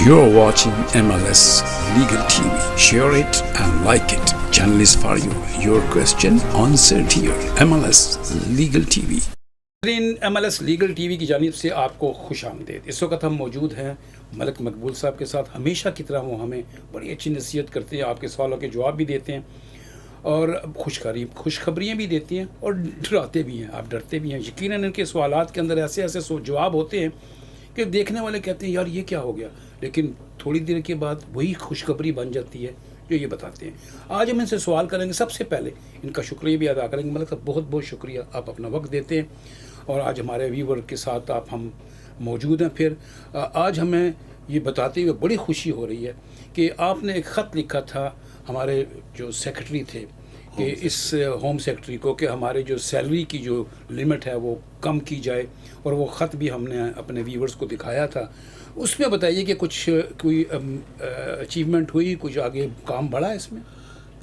You're watching MLS Legal TV. Share it and like it. Channel is for you. Your question answered here. MLS Legal TV. MLS legal TV की जानिब से आपको खुश आमदीद। इस वक्त हम मौजूद हैं मलिक मकबूल साहब के साथ। हमेशा की तरह वो हमें बड़ी अच्छी नसीहत करते हैं, आपके सवालों के जवाब भी देते हैं और खुशखबरियाँ भी देती हैं और डराते भी हैं। आप डरते भी हैं। यकीनन इनके सवालात के अंदर ऐसे ऐसे जवाब होते हैं कि देखने वाले कहते हैं यार ये क्या हो गया, लेकिन थोड़ी देर के बाद वही खुशखबरी बन जाती है जो ये बताते हैं। आज हम इनसे सवाल करेंगे। सबसे पहले इनका शुक्रिया भी अदा करेंगे। मलिक साहब बहुत बहुत शुक्रिया, आप अपना वक्त देते हैं और आज हमारे व्यूवर के साथ हम मौजूद हैं। फिर आज हमें ये बताते हुए बड़ी खुशी हो रही है कि आपने एक ख़त लिखा था हमारे जो सेक्रेटरी थे कि इस होम सेक्रेटरी को कि हमारे जो सैलरी की जो लिमिट है वो कम की जाए, और वो ख़त भी हमने अपने व्यूवर्स को दिखाया था। उसमें बताइए कि कुछ कोई अचीवमेंट हुई, कुछ आगे काम बढ़ा इसमें?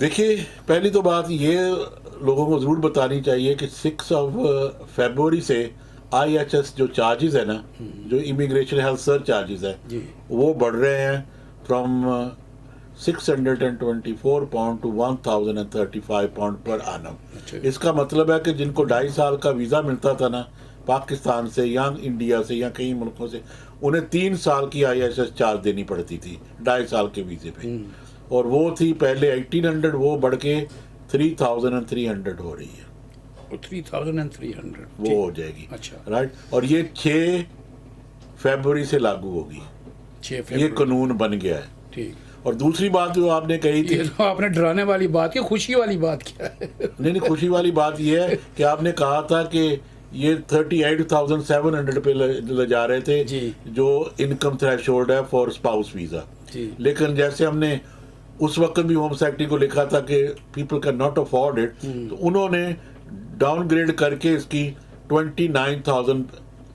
देखिए, पहली तो बात ये लोगों को ज़रूर बतानी चाहिए कि 6 फरवरी से IHS जो चार्जेस है ना, जो इमिग्रेशन हेल्थ सर्च चार्जेस है, वो बढ़ रहे हैं फ्रॉम 624 पाउंड टू 1035 पाउंड पर आनम। इसका मतलब है कि जिनको 2.5 साल का वीज़ा मिलता था ना पाकिस्तान से या इंडिया से या कई मुल्कों से, उन्हें 3 साल की IHS चार्ज देनी पड़ती थी 2.5 साल के वीज़े पे, और वो थी पहले 1800, वो बढ़ के 3300 हो रही है। 3300 वो हो जाएगी। अच्छा, राइट। और ये 6 फरवरी से लागू होगी। 6 फरवरी ये कानून बन गया है। ठीक। और दूसरी बात जो आपने कही थी, ये तो आपने डराने वाली बात है, खुशी वाली बात क्या है? नहीं, खुशी वाली बात ये है कि आपने कहा था कि ये 38,700 पे ले जा रहे थे जी, जो इनकम थ्रेशोल्ड है फॉर स्पाउस वीज़ा। लेकिन जैसे हमने उस वक्त भी होम सेक्रेटरी को लिखा था कि people can not afford it, तो उन्होंने डाउनग्रेड करके इसकी 29,000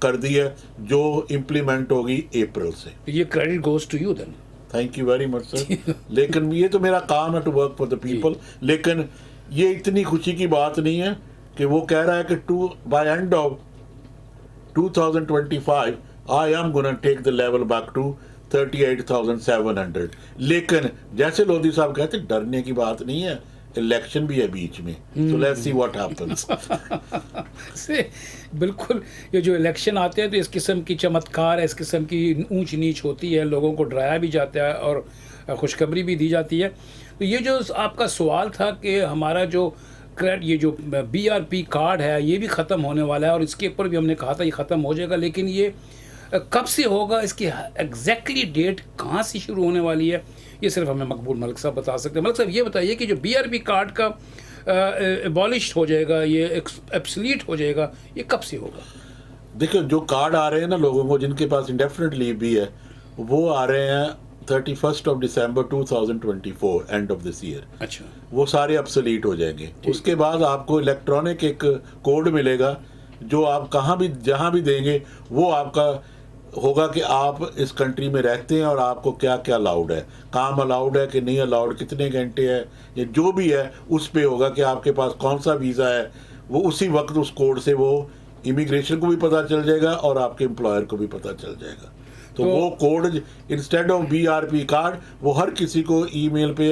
कर दी है, जो इम्प्लीमेंट होगी अप्रैल से। ये credit goes to you then. Thank you very much sir. लेकिन ये तो मेरा काम है to work for the people. लेकिन ये इतनी खुशी की बात नहीं है कि वो कह रहा है कि by end of 2025 I am gonna take the level back to 38,700। लेकिन जैसे लोधी साहब कहते, डरने की बात नहीं है, इलेक्शन भी है बीच में, so let's see what happens. बिल्कुल, ये जो इलेक्शन आते हैं तो इस किस्म की चमत्कार है, इस किस्म की ऊंच नीच होती है, लोगों को डराया भी जाता है और खुशखबरी भी दी जाती है। तो ये जो आपका सवाल था कि हमारा जो ये जो BRP कार्ड है ये भी ख़त्म होने वाला है, और इसके ऊपर भी हमने कहा था ये ख़त्म हो जाएगा, लेकिन ये कब से होगा, इसकी एग्जैक्टली डेट कहाँ से शुरू होने वाली है, ये सिर्फ हमें मकबूल मलिक साहब बता सकते हैं। मलिक साहब ये बताइए कि जो BRP कार्ड का एबॉलिश हो जाएगा, ये एब्सोल्यूट हो जाएगा, ये कब से होगा? देखो, जो कार्ड आ रहे हैं ना लोगों को जिनके पास इंडेफिनिट लीव भी है, वो आ रहे हैं 31 दिसंबर 2024, एंड ऑफ दिस ईयर। अच्छा, वो सारे एब्सोल्यूट हो जाएंगे। उसके बाद आपको इलेक्ट्रॉनिक एक कोड मिलेगा जो आप कहाँ भी जहाँ भी देंगे वो आपका होगा कि आप इस कंट्री में रहते हैं और आपको क्या क्या अलाउड है, काम अलाउड है कि नहीं अलाउड, कितने घंटे है, या जो भी है उस पे होगा कि आपके पास कौन सा वीज़ा है। वो उसी वक्त उस कोड से वो इमिग्रेशन को भी पता चल जाएगा और आपके एम्प्लॉयर को भी पता चल जाएगा। तो वो code instead of BRP card वो हर किसी को ईमेल पे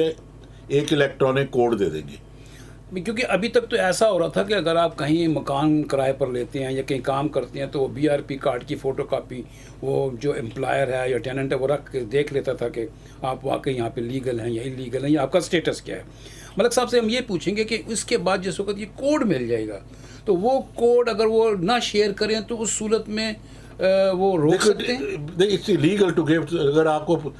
एक इलेक्ट्रॉनिक कोड दे देंगे। क्योंकि अभी तक तो ऐसा हो रहा था कि अगर आप कहीं मकान किराए पर लेते हैं या कहीं काम करते हैं तो वो BRP कार्ड की फ़ोटोकॉपी वो जो एम्प्लॉयर है या टेनेंट है वो रख के देख लेता था कि आप वाकई यहाँ पे लीगल हैं या इलीगल हैं, या आपका स्टेटस क्या है। मलिक साहब से हम ये पूछेंगे कि इसके बाद जिस वक्त ये कोड मिल जाएगा तो वो कोड अगर वो ना शेयर करें तो उस सूरत में वो रोक सकते हैं? इट्स इलीगल टू गिव, अगर आपको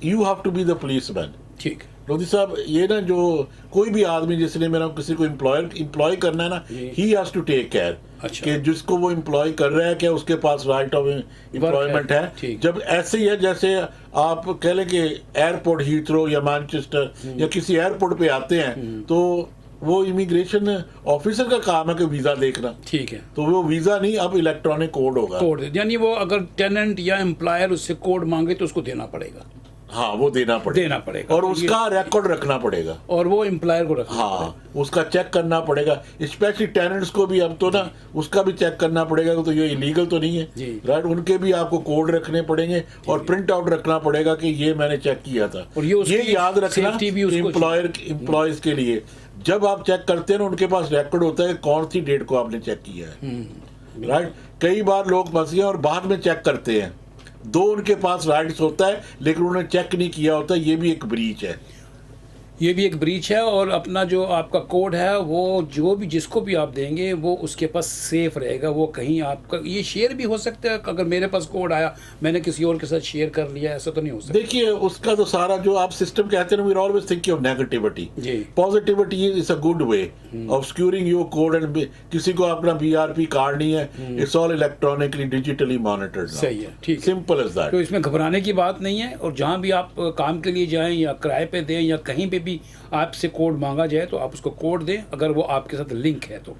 you have to be the policeman. ठीक। लोधी साहब, ये ना जो कोई भी आदमी जिसने मेरा किसी को एम्प्लॉय करना है ना, he has to take care कि जिसको वो एम्प्लॉय कर रहा है क्या उसके पास राइट ऑफ एम्प्लॉयमेंट है। जब ऐसे ही है जैसे आप कह लें कि एयरपोर्ट हीथ्रो या मैनचेस्टर या किसी एयरपोर्ट पे आते हैं तो वो इमिग्रेशन ऑफिसर का काम है कि वीज़ा देखना। ठीक है। तो वो वीज़ा नहीं, अब इलेक्ट्रॉनिक कोड होगा। कोड यानी वो अगर टेनेंट या एम्प्लॉयर उससे कोड मांगे तो उसको देना पड़ेगा। हाँ वो देना पड़ेगा और तो उसका रिकॉर्ड रखना पड़ेगा और वो एम्प्लॉयर को रखना हाँ उसका चेक करना पड़ेगा, स्पेशली टेनेंट्स को भी अब तो ना उसका भी चेक करना पड़ेगा तो ये इलीगल तो नहीं है, राइट। उनके भी आपको कोड रखने पड़ेंगे और प्रिंट आउट रखना पड़ेगा कि ये मैंने चेक किया था। और ये याद रखना एम्प्लॉयज के लिए, जब आप चेक करते हैं ना उनके पास रिकॉर्ड होता है कौन सी डेट को आपने चेक किया है, राइट। कई बार लोग फंस गए और बाद में चेक करते हैं, दो उनके पास राइट्स होता है लेकिन उन्होंने चेक नहीं किया होता, ये भी एक ब्रीच है। ये भी एक ब्रीच है। और अपना जो आपका कोड है वो जो भी जिसको भी आप देंगे वो उसके पास सेफ रहेगा, वो कहीं आपका ये शेयर भी हो सकता है। अगर मेरे पास कोड आया मैंने किसी और के साथ शेयर कर लिया, ऐसा तो नहीं हो सकता। देखिए उसका तो सारा जो आप सिस्टम कहते हैं, we are always thinking of negativity, positivity is a good way of securing your code and किसी को अपना बीआरपी कार्ड नहीं है, it's all electronically digitally monitored. सही है, ठीक, सिंपल एज दैट। तो इसमें घबराने की बात नहीं है। और जहाँ भी आप काम के लिए जाएं या किराए पे दें या कहीं पे भी आपसे कोड मांगा जाए तो आप उसको कोड दें अगर वो आपके साथ लिंक है तो।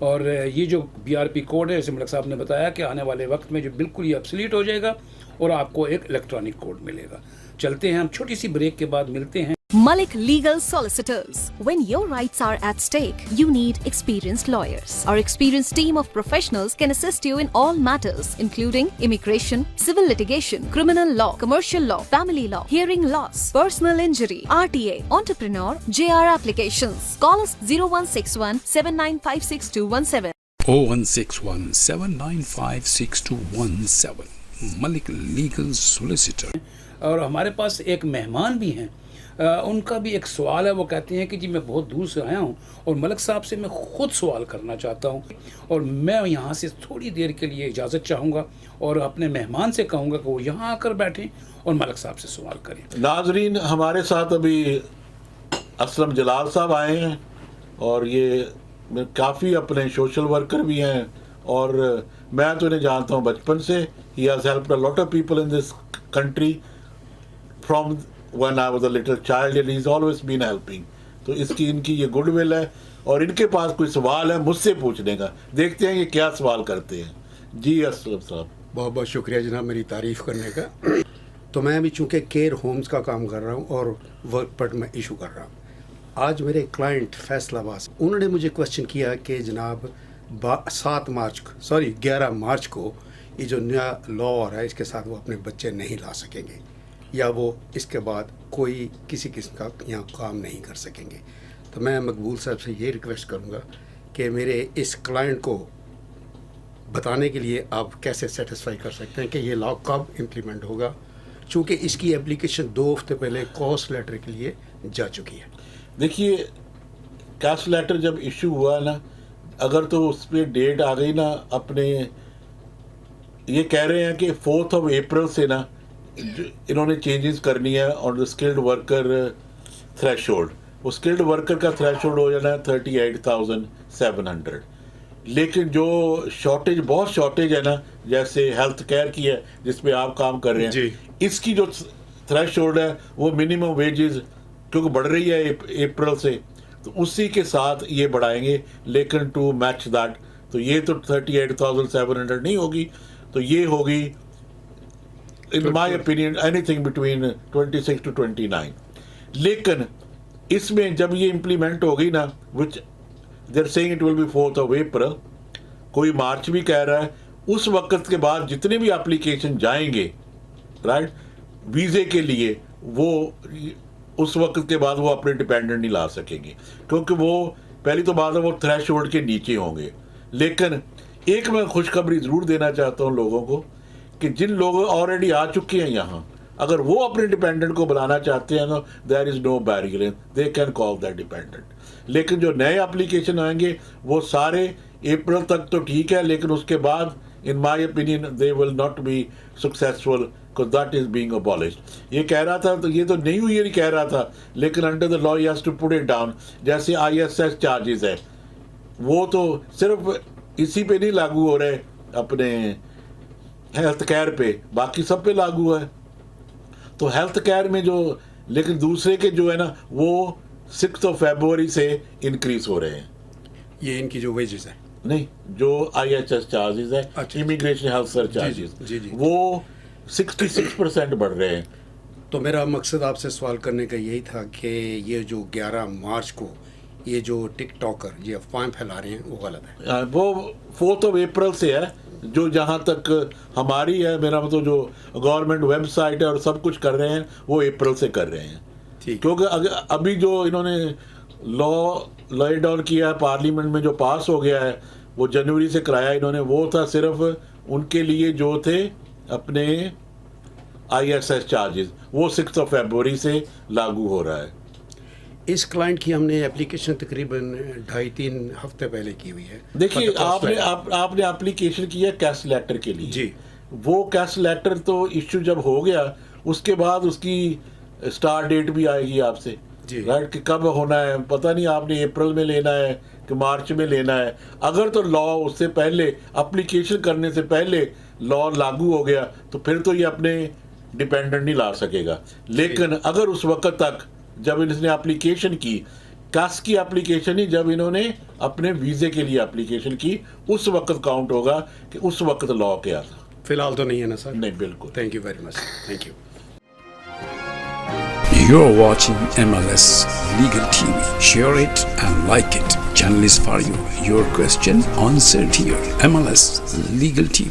और ये जो बीआरपी कोड है, जैसे मलिक साहब ने बताया कि आने वाले वक्त में जो बिल्कुल ये ऑब्सोलीट हो जाएगा और आपको एक इलेक्ट्रॉनिक कोड मिलेगा। चलते हैं हम छोटी सी ब्रेक के बाद मिलते हैं। Malik Legal Solicitors. When your rights are at stake, you need experienced lawyers. Our experienced team of professionals can assist you in all matters, including immigration, civil litigation, criminal law, commercial law, family law, hearing loss, personal injury, RTA, entrepreneur, JR applications. Call us 0161 7956 0161 795 6217 Malik legal solicitor. और हमारे पास एक मेहमान भी हैं, उनका भी एक सवाल है। वो कहते हैं कि जी मैं बहुत दूर से आया हूँ और मलिक साहब से मैं ख़ुद सवाल करना चाहता हूँ और मैं यहाँ से थोड़ी देर के लिए इजाज़त चाहूँगा और अपने मेहमान से कहूँगा कि वो यहाँ आकर बैठें और मलिक साहब से सवाल करें। नाजरीन, हमारे साथ अभी असलम जलाल साहब आए हैं और ये काफ़ी अपने सोशल वर्कर भी हैं और मैं तो इन्हें जानता हूँ बचपन से। He has helped a lot of people in this country from when I was a little child and he's always been helping। तो इनकी ये गुडविल है और इनके पास कोई सवाल है मुझसे पूछने का। देखते हैं ये क्या सवाल करते हैं। जी असलम साहब। बहुत बहुत शुक्रिया जनाब मेरी तारीफ़ करने का। तो मैं अभी चूँकि केयर होम्स का काम कर रहा हूँ और वर्क परमिट में इशू कर रहा हूँ। आज मेरे क्लाइंट फैसलाबाद, उन्होंने मुझे क्वेश्चन किया कि जनाब 11 मार्च को ये जो नया लॉ आ रहा है इसके साथ वो अपने बच्चे नहीं ला सकेंगे या वो इसके बाद कोई किसी किस्म का यहाँ काम नहीं कर सकेंगे। तो मैं मकबूल साहब से ये रिक्वेस्ट करूँगा कि मेरे इस क्लाइंट को बताने के लिए आप कैसे सेटिस्फाई कर सकते हैं कि ये लॉ कब इम्प्लीमेंट होगा, चूँकि इसकी एप्लीकेशन 2 हफ्ते पहले कॉस्ट लेटर के लिए जा चुकी है। देखिए कास्ट लेटर जब इशू हुआ ना, अगर तो उस पर डेट आ गई ना, अपने ये कह रहे हैं कि 4 अप्रैल से ना इन्होंने चेंजेस करनी है और स्किल्ड वर्कर थ्रेशोल्ड, वो स्किल्ड वर्कर का थ्रेशोल्ड हो जाना है 38,700। लेकिन जो शॉर्टेज, बहुत शॉर्टेज है ना, जैसे हेल्थ केयर की है जिसमें आप काम कर रहे हैं, इसकी जो थ्रेशोल्ड है वो मिनिमम वेजेस क्योंकि बढ़ रही है अप्रैल से, तो उसी के साथ ये बढ़ाएंगे। लेकिन टू मैच दैट, तो ये तो 38,700 नहीं होगी, तो ये होगी in my opinion anything between 26 to 29। लेकिन इसमें जब ये इम्प्लीमेंट हो गई ना, which they're saying it will be 4th of April, कोई मार्च भी कह रहा है, उस वक्त के बाद जितने भी एप्लीकेशन जाएंगे राइट वीज़े के लिए, वो उस वक्त के बाद वो अपने डिपेंडेंट नहीं ला सकेंगे क्योंकि वो पहली तो बात है वो थ्रेशोल्ड के नीचे होंगे। लेकिन एक मैं खुशखबरी ज़रूर देना चाहता हूँ लोगों को कि जिन लोग ऑलरेडी आ चुके हैं यहाँ, अगर वो अपने डिपेंडेंट को बुलाना चाहते हैं ना, there is no barrier, they can call that dependent. लेकिन जो नए एप्लीकेशन आएंगे वो सारे अप्रैल तक तो ठीक है, लेकिन उसके बाद in my opinion they will not be successful because that is being abolished. ये कह रहा था, तो ये तो न्यू ईयर ही कह रहा था, लेकिन under the law he has to put it down. जैसे ISS चार्जेस है वो तो सिर्फ इसी पे नहीं लागू हो रहे, अपने हेल्थ केयर पे, बाकी सब पे लागू है। तो हेल्थ केयर में जो, लेकिन दूसरे के जो है ना वो 6 फरवरी से इंक्रीज हो रहे हैं। ये इनकी जो वेजेस है नहीं, जो IHS चार्जेस है, इमिग्रेशन हेल्थ सर चार्जेस, वो 66% बढ़ रहे हैं। तो मेरा मकसद आपसे सवाल करने का यही था कि ये जो 11 मार्च को ये जो टिकटॉकर ये अफवाहें फैला रहे हैं वो गलत है। वो 4 अप्रैल से है, जो जहाँ तक हमारी है, मेरा मतलब जो गवर्नमेंट वेबसाइट है और सब कुछ कर रहे हैं वो अप्रैल से कर रहे हैं। ठीक। क्योंकि अभी जो इन्होंने लॉ डाउन किया है, पार्लियामेंट में जो पास हो गया है, वो जनवरी से कराया इन्होंने, वो था सिर्फ उनके लिए जो थे अपने ISS चार्जेस, वो 6 फरवरी से लागू हो रहा है। इस क्लाइंट की हमने एप्लीकेशन तकरीबन 2.5-3 हफ्ते पहले की हुई है। देखिए, But the cost है। आपने एप्लीकेशन किया कैश लेटर के लिए जी। वो कैश लेटर तो इश्यू जब हो गया उसके बाद उसकी स्टार्ट डेट भी आएगी आपसे, जी। राइट, कि कब होना है पता नहीं, आपने अप्रैल में लेना है कि मार्च में लेना है। अगर तो लॉ उससे पहले, एप्लीकेशन करने से पहले लॉ लागू हो गया तो फिर तो ये अपने डिपेंडेंट नहीं ला सकेगा। लेकिन अगर उस वक्त तक जब इसने एप्लीकेशन की, कैश की एप्लीकेशन ही जब इन्होंने अपने वीज़े के लिए एप्लीकेशन की, उस वक्त काउंट होगा कि उस वक्त लॉ क्या था। फिलहाल तो नहीं है ना सर? नहीं, बिल्कुल। Thank you very much. Thank you. You're watching MLS Legal TV. Share it and like it. Channel is for you. Your question answered here. MLS Legal TV.